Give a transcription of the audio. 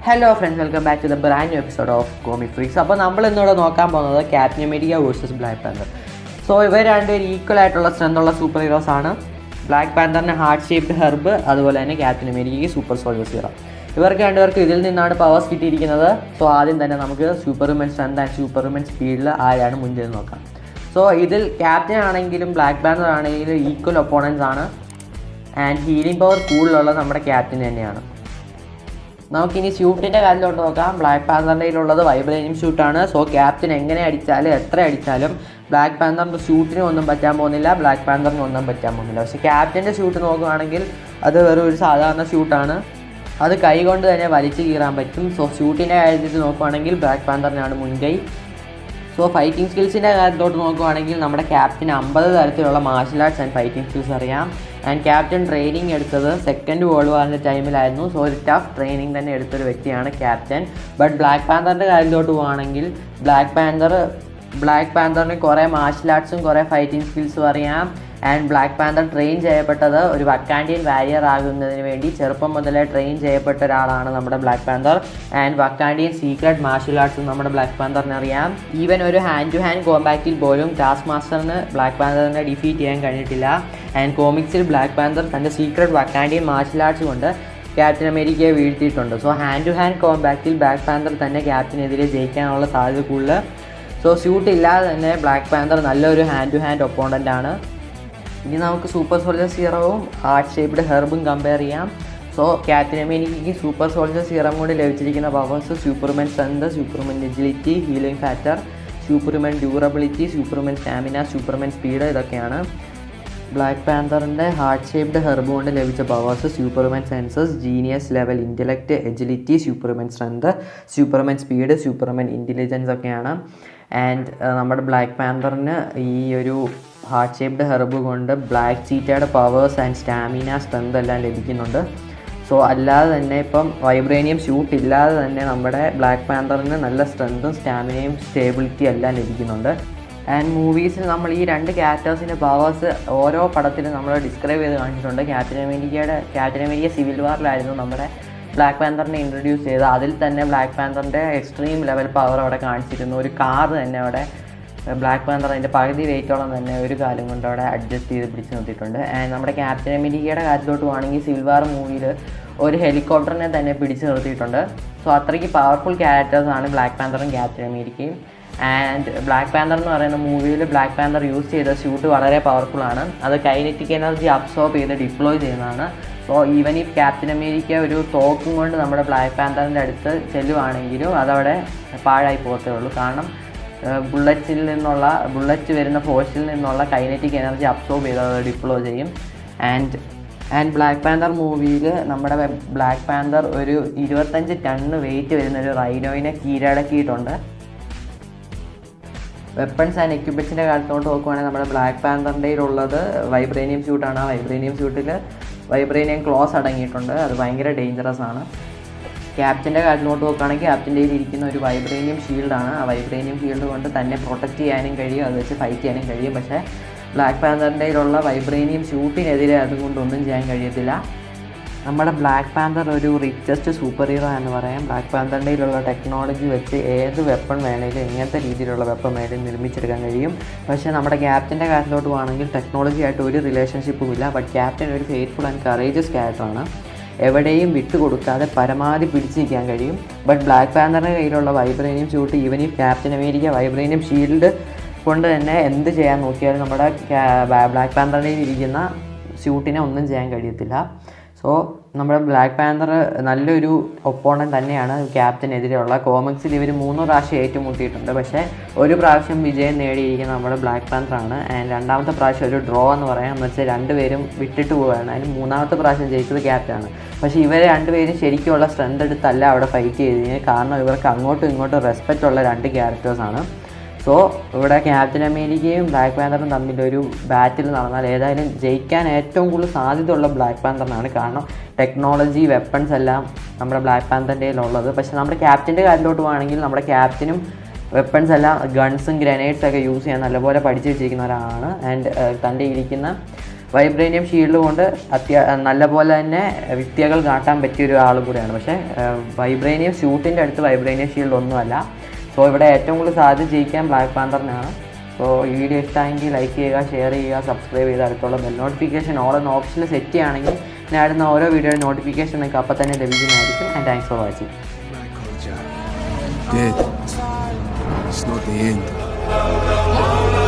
Hello friends, welcome back to the brand new episode of comic freaks. അപ്പോൾ നമ്മൾ ഇന്നിവിടെ നോക്കാൻ പോകുന്നത് Captain America versus Black Panther. So ഇവർ രണ്ടുപേരും ഈക്വൽ ആയിട്ടുള്ള സ്ട്രെങ്ത് ഉള്ള സൂപ്പർ ഹീറോസ് ആണ്. ബ്ലാക്ക് പാന്തറിന് ഹാർട്ട് ഷേപ്ഡ് ഹെർബ്, അതുപോലെ തന്നെ ക്യാപ്റ്റൻ അമേരിക്കയ്ക്ക് സൂപ്പർ സോൾജർ സീറോ. ഇവർക്ക് രണ്ടുപേർക്ക് ഇതിൽ നിന്നാണ് പവേഴ്സ് കിട്ടിയിരിക്കുന്നത്. സോ ആദ്യം തന്നെ നമുക്ക് സൂപ്പർവുമൻ സ്ട്രെങ്ത് ആൻഡ് സൂപ്പർവുമൻ സ്പീഡിൽ ആരാണ് മുന്നിൽ നോക്കാം. സോ ഇതിൽ ക്യാപ്റ്റൻ ആണെങ്കിലും ബ്ലാക്ക് പാന്തർ ആണെങ്കിലും ഈക്വൽ ഒപ്പോണൻസ് ആണ്. ആൻഡ് ഹീലിംഗ് പവർ കൂടുതലുള്ളത് നമ്മുടെ ക്യാപ്റ്റൻ തന്നെയാണ്. നമുക്കിനി ഷൂട്ടിൻ്റെ കാര്യത്തിലോട്ട് നോക്കാം. ബ്ലാക്ക് പാന്തറിൻ്റെ കയ്യിലുള്ളത് വൈബ്രേനിയം ഷൂട്ടാണ്. സോ ക്യാപ്റ്റൻ എങ്ങനെ അടിച്ചാലും എത്ര അടിച്ചാലും ബ്ലാക്ക് പാന്തറിൻ്റെ ഷൂട്ടിന് ഒന്നും പറ്റാൻ പോകുന്നില്ല, ബ്ലാക്ക് പാന്തറിന് ഒന്നും പറ്റാൻ പോകുന്നില്ല. പക്ഷേ ക്യാപ്റ്റൻ്റെ ഷൂട്ട് നോക്കുകയാണെങ്കിൽ അത് വെറും ഒരു സാധാരണ ഷൂട്ടാണ്. അത് കൈ കൊണ്ട് തന്നെ വലിച്ചു കീറാൻ പറ്റും. സോ ഷൂട്ടിൻ്റെ കാര്യത്തിൽ നോക്കുകയാണെങ്കിൽ ബ്ലാക്ക് പാന്തറിനാണ് മുൻകൈ. സോ ഫൈറ്റിംഗ് സ്കിൽസിൻ്റെ കാര്യത്തോട്ട് നോക്കുകയാണെങ്കിൽ നമ്മുടെ ക്യാപ്റ്റന് 50 തരത്തിലുള്ള martial arts and fighting skills അറിയാം. ആൻഡ് ക്യാപ്റ്റൻ ട്രെയിനിങ് എടുത്തത് സെക്കൻഡ് വേൾഡ് വാറിൻ്റെ ടൈമിലായിരുന്നു. സോ ഒരു ടഫ് ട്രെയിനിങ് തന്നെ എടുത്തൊരു വ്യക്തിയാണ് ക്യാപ്റ്റൻ. ബട്ട് ബ്ലാക്ക് പാന്തറിൻ്റെ കാര്യത്തോട്ട് പോവുകയാണെങ്കിൽ ബ്ലാക്ക് പാന്തറിന് കുറേ മാർഷൽ ആർട്സും കുറേ ഫൈറ്റിംഗ് സ്കിൽസും അറിയാം. ആൻഡ് ബ്ലാക്ക് പാന്തർ ട്രെയിൻ ചെയ്യപ്പെട്ടത് ഒരു വക്കാൻഡിയൻ വാരിയർ ആകുന്നതിന് വേണ്ടി ചെറുപ്പം മുതലേ ട്രെയിൻ ചെയ്യപ്പെട്ട ഒരാളാണ് നമ്മുടെ Black Panther. And Wakandan secret martial ആർട്സും നമ്മുടെ ബ്ലാക്ക് പാന്തറിന് അറിയാം. ഈവൻ ഒരു ഹാൻഡ് ടു ഹാൻഡ് കോമ്പാക്റ്റിൽ പോലും ടാസ്ക് മാസ്റ്ററിന് ബ്ലാക്ക് പാന്തറിനെ ഡിഫീറ്റ് ചെയ്യാൻ കഴിഞ്ഞിട്ടില്ല. ആൻഡ് കോമിക്സിൽ ബ്ലാക്ക് പാന്തർ തൻ്റെ സീക്രട്ട് വക്കാൻഡിയൻ മാർഷൽ ആർട്സ് കൊണ്ട് ക്യാപ്റ്റൻ അമേരിക്കയെ വീഴ്ത്തിയിട്ടുണ്ട്. സോ ഹാൻഡ് ടു ഹാൻഡ് കോമ്പാക്റ്റിൽ ബ്ലാക്ക് പാന്തർ തന്നെ ക്യാപ്റ്റനെതിരെ ജയിക്കാനുള്ള സാധ്യത കൂടുതൽ. സോ സ്യൂട്ട് ഇല്ലാതെ തന്നെ ബ്ലാക്ക് പാന്തർ നല്ലൊരു ഹാൻഡ് ടു ഹാൻഡ് ഒപ്പോണൻ്റ് ആണ്. ഇനി നമുക്ക് സൂപ്പർ സോൾജർ സീറവും ഹാർട്ട് ഷേപ്ഡ് ഹെർബും കമ്പയർ ചെയ്യാം. സോ ക്യാപ്റ്റൻ അമേരിക്കയ്ക്ക് സൂപ്പർ സോൾജർ സീറം കൊണ്ട് ലഭിച്ചിരിക്കുന്ന powers superhuman strength, superhuman agility, healing factor, superhuman durability, superhuman stamina, superhuman speed, ഇതൊക്കെയാണ്. ബ്ലാക്ക് പാന്തറിൻ്റെ ഹാർട്ട് ഷേപ്ഡ് ഹെർബ് കൊണ്ട് ലഭിച്ച powers superhuman senses, genius level intellect, agility, superhuman strength, superhuman speed, superhuman intelligence ഒക്കെയാണ്. And നമ്മുടെ Black പാന്തറിന് ഈ ഒരു heart shaped herb കൊണ്ട് ബ്ലാക്ക് ചീറ്റയുടെ പവേഴ്സ് ആൻഡ് സ്റ്റാമിന സ്ട്രെങ്ത് എല്ലാം ലഭിക്കുന്നുണ്ട്. സോ അല്ലാതെ തന്നെ ഇപ്പം വൈബ്രേനിയം ഷൂട്ട് ഇല്ലാതെ തന്നെ നമ്മുടെ ബ്ലാക്ക് പാന്തറിന് നല്ല സ്ട്രെങ്തും സ്റ്റാമിനയും സ്റ്റേബിലിറ്റി എല്ലാം ലഭിക്കുന്നുണ്ട്. ആൻഡ് മൂവീസിൽ നമ്മൾ ഈ രണ്ട് ക്യാരക്ടേഴ്സിൻ്റെ പവേഴ്സ് ഓരോ പടത്തിലും നമ്മൾ ഡിസ്ക്രൈബ് ചെയ്ത് കാണിച്ചിട്ടുണ്ട്. ക്യാപ്റ്റൻ അമേരിക്ക സിവിൽ വാറിലായിരുന്നു നമ്മുടെ ബ്ലാക്ക് പാന്തറിനെ ഇൻട്രൊഡ്യൂസ് ചെയ്ത്. അതിൽ തന്നെ ബ്ലാക്ക് പാന്തറിൻ്റെ എക്സ്ട്രീം ലെവൽ പവർ അവിടെ കാണിച്ചിരുന്നു. ഒരു കാർ തന്നെ അവിടെ ബ്ലാക്ക് പാന്തർ അതിൻ്റെ പകുതി വെയിറ്റോളം തന്നെ ഒരു കാലം കൊണ്ട് അവിടെ അഡ്ജസ്റ്റ് ചെയ്ത് പിടിച്ച് നിർത്തിയിട്ടുണ്ട്. ആൻഡ് നമ്മുടെ ക്യാപ്റ്റൻ അമേരിക്കയുടെ കാര്യത്തിലോട്ട് പോവുകയാണെങ്കിൽ സിവിൽ വാർ മൂവിയിൽ ഒരു ഹെലികോപ്റ്ററിനെ തന്നെ പിടിച്ച് നിർത്തിയിട്ടുണ്ട്. സോ അത്രയ്ക്ക് പവർഫുൾ ക്യാരക്ടേഴ്സാണ് ബ്ലാക്ക് പാന്തറും ക്യാപ്റ്റൻ അമേരിക്കയും. ആൻഡ് ബ്ലാക്ക് പാന്തർ എന്ന് പറയുന്ന മൂവിയിൽ ബ്ലാക്ക് പാന്തർ യൂസ് ചെയ്ത സ്യൂട്ട് വളരെ പവർഫുള്ളാണ്. അത് കൈനറ്റിക് എനർജി അബ്സോർബ് ചെയ്ത് ഡിപ്ലോയ് ചെയ്യുന്നതാണ്. സോ ഈവൻ ഈ ക്യാപ്റ്റൻ അമേരിക്ക ഒരു തോക്കും കൊണ്ട് നമ്മുടെ ബ്ലാക്ക് പാന്തറിൻ്റെ അടുത്ത് ചെല്ലുവാണെങ്കിലും അതവിടെ പാഴായി പോകത്തേ ഉള്ളൂ. കാരണം ബുള്ളറ്റ് വരുന്ന ഫോഴ്സിൽ നിന്നുള്ള കൈനറ്റിക് എനർജി അബ്സോർബ് ചെയ്ത് അത് ഡിപ്ലോയ് ചെയ്യും. ആൻഡ് ബ്ലാക്ക് പാന്തർ മൂവിയിൽ നമ്മുടെ ബ്ലാക്ക് പാന്തർ ഒരു 25 ടണ്ണ് വെയിറ്റ് വരുന്ന ഒരു റൈനോയിനെ കീഴടക്കിയിട്ടുണ്ട്. വെപ്പൺസ് ആൻഡ് എക്യുപ്മെൻറ്റ്സിൻ്റെ കാര്യത്തോട്ട് നോക്കുവാണെങ്കിൽ നമ്മുടെ ബ്ലാക്ക് പാന്തറിൻ്റെ ഉള്ളത് വൈബ്രേനിയം ഷൂട്ടാണ്. ആ വൈബ്രേനിയം ഷൂട്ടിൽ വൈബ്രേനിയം ക്ലോസ് അടങ്ങിയിട്ടുണ്ട്. അത് ഭയങ്കര ഡേഞ്ചറസ് ആണ്. ക്യാപ്റ്റൻ്റെ കാര്യത്തിലോട്ട് നോക്കുകയാണെങ്കിൽ ക്യാപ്റ്റൻ്റെ കയ്യിൽ ഇരിക്കുന്ന ഒരു വൈബ്രേനിയം ഷീൽഡാണ്. ആ വൈബ്രേനിയം ഷീൽഡ് കൊണ്ട് തന്നെ പ്രൊട്ടക്റ്റ് ചെയ്യാനും കഴിയും, അത് വെച്ച് ഫൈറ്റ് ചെയ്യാനും കഴിയും. പക്ഷേ ബ്ലാക്ക് പാന്തറിൻ്റെ കയ്യിലുള്ള വൈബ്രേനിയം ഷൂട്ടിനെതിരെ അതുകൊണ്ടൊന്നും ചെയ്യാൻ കഴിയത്തില്ല. നമ്മുടെ ബ്ലാക്ക് പാന്തർ ഒരു റിച്ചസ്റ്റ് സൂപ്പർ ഹീറോ എന്ന് പറയാം. ബ്ലാക്ക് പാന്തറിൻ്റെ കയ്യിലുള്ള ടെക്നോളജി വെച്ച് ഏത് വെപ്പൺ വേണമെങ്കിലും എങ്ങനത്തെ രീതിയിലുള്ള വെപ്പൺ വേണമെങ്കിലും നിർമ്മിച്ചെടുക്കാൻ കഴിയും. പക്ഷേ നമ്മുടെ ക്യാപ്റ്റൻ്റെ കാര്യത്തിലോട്ട് പോകണമെങ്കിൽ ടെക്നോളജി ആയിട്ട് ഒരു റിലേഷൻഷിപ്പും ഇല്ല. ബട്ട് ക്യാപ്റ്റൻ ഒരു ഫെയ്ത്ത്ഫുൾ ആൻഡ് കറേജസ് ക്യാരക്ടറാണ്. എവിടെയും വിട്ടുകൊടുക്കാതെ പരമാവധി പിടിച്ച് നിൽക്കാൻ കഴിയും. ബട്ട് ബ്ലാക്ക് പാന്തറിൻ്റെ കയ്യിലുള്ള വൈബ്രേനിയം ഷൂട്ട് ഈവൻ ഈ ക്യാപ്റ്റൻ അമേരിക്ക വൈബ്രേനിയം ഷീൽഡ് കൊണ്ട് തന്നെ എന്ത് ചെയ്യാൻ നോക്കിയാലും നമ്മുടെ ബ്ലാക്ക് പാന്തറിൻ്റെ ഇരിക്കുന്ന ഷൂട്ടിനെ ഒന്നും ചെയ്യാൻ കഴിയത്തില്ല. സോ നമ്മുടെ ബ്ലാക്ക് പാന്തർ നല്ലൊരു ഒപ്പോണൻ്റ് തന്നെയാണ് ക്യാപ്റ്റനെതിരെയുള്ള. കോമിക്സിൽ ഇവർ 3 പ്രാവശ്യം ഏറ്റുമുട്ടിയിട്ടുണ്ട്. പക്ഷേ ഒരു പ്രാവശ്യം വിജയം നേടിയിരിക്കുന്ന നമ്മുടെ ബ്ലാക്ക് പാന്തറാണ്. ആൻഡ് രണ്ടാമത്തെ പ്രാവശ്യം ഒരു ഡ്രോ എന്ന് പറയാം. എന്ന് വെച്ചാൽ രണ്ടുപേരും വിട്ടിട്ട് പോവുകയാണ്. അതിന് 3ാമത്തെ പ്രാവശ്യം ജയിച്ചത് ക്യാപ്റ്റനാണ്. പക്ഷേ ഇവർ രണ്ടുപേരും ശരിക്കുള്ള സ്ട്രെങ്ത് എടുത്തല്ല അവിടെ ഫൈറ്റ് ചെയ്തതിന്. കാരണം ഇവർക്ക് അങ്ങോട്ടും ഇങ്ങോട്ടും റെസ്പെക്റ്റ് ഉള്ള 2 ക്യാരക്ടേഴ്സാണ്. സോ ഇവിടെ ക്യാപ്റ്റൻ അമേരിക്കയും ബ്ലാക്ക് പാന്തറും തമ്മിലൊരു ബാറ്റിൽ നടന്നാൽ ഏതായാലും ജയിക്കാൻ ഏറ്റവും കൂടുതൽ സാധ്യതയുള്ള ബ്ലാക്ക് പാന്തറിനാണ്. കാരണം ടെക്നോളജി വെപ്പൺസ് എല്ലാം നമ്മുടെ ബ്ലാക്ക് പാന്തറിൻ്റെ കയ്യിലുള്ളത്. പക്ഷേ നമ്മുടെ ക്യാപ്റ്റൻ്റെ കാര്യത്തിലോട്ട് പോവുകയാണെങ്കിൽ നമ്മുടെ ക്യാപ്റ്റനും വെപ്പൺസ് എല്ലാം ഗൺസും ഗ്രനേഡ്സൊക്കെ യൂസ് ചെയ്യാൻ നല്ലപോലെ പഠിച്ചു വെച്ചിരിക്കുന്ന ഒരാളാണ്. ആൻഡ് തൻ്റെ ഇരിക്കുന്ന വൈബ്രേനിയം ഷീൽഡ് കൊണ്ട് നല്ലപോലെ തന്നെ വിദ്യകൾ കാട്ടാൻ പറ്റിയൊരു ആൾ കൂടെയാണ്. പക്ഷേ വൈബ്രേനിയം സ്യൂട്ടിൻ്റെ അടുത്ത് വൈബ്രേനിയം ഷീൽഡ് ഒന്നുമല്ല. സോ ഇവിടെ ഏറ്റവും കൂടുതൽ സാധ്യത ജയിക്കാൻ ബ്ലാക്ക് പാന്തറിനാണ്. സോ ഈ വീഡിയോ ഇഷ്ടമായെങ്കിൽ ലൈക്ക് ചെയ്യുക, ഷെയർ ചെയ്യുക, സബ്സ്ക്രൈബ് ചെയ്ത് അടുത്തുള്ള ബെൽ നോട്ടിഫിക്കേഷൻ ഓൾ എന്ന ഓപ്ഷനിൽ സെറ്റ് ചെയ്യുകയാണെങ്കിൽ ഞാൻ ഇടുന്ന ഓരോ വീഡിയോയുടെ നോട്ടിഫിക്കേഷൻ നിങ്ങൾക്ക് അപ്പം തന്നെ ലഭിക്കുന്നതായിരിക്കും. And thanks for watching. Dead. It's not the end.